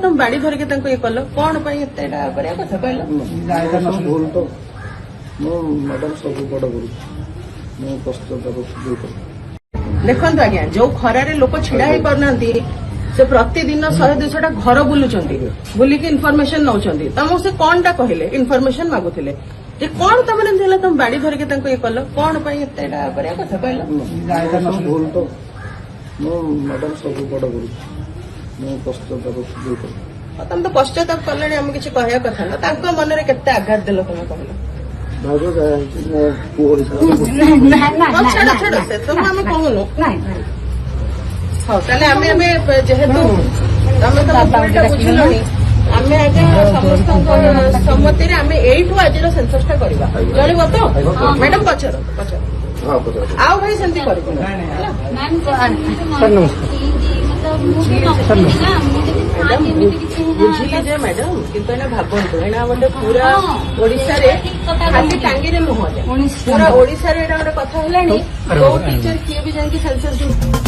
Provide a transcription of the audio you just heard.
तुम बाड़ी धरिक ये कल कौन कथा कहल भूल तो मैडम सब बड़ करूँ देखो आज्ञा जो खरारे लोक छिड़ा ही पारना से प्रतिदिन 100-200 घर बुलूंट बुलिकी इनफॉरमेशन नौकरी तुमको से कौन टा कहले इनफॉरमेशन मागुले जे कौन तुम तुम बाड़ी धरिक ये कल कौन कथा कहल भूल तो मैडम सब बड़ करूँ तुम तो पश्चाताप कले आम किसी कहया कथा ना मन में केते आघात देल तुम कहल छाड़ से तुम आम कहूनु हाँ जेहेतु तुम तो बुझल आम आज समस्त सम्मति आम यू आज सेंससटा करवा चलो तो मैडम पचार आओ भाई सेमती कर बुझिली जे मैडम किंतु एना भाबंतु एना गोटे पूरा ओडिशा रे खाली टांगी रे नुह पूरा ओडिशा रे एना गोटे कथा हेलानी को टीचर किए भी जान की सेंसस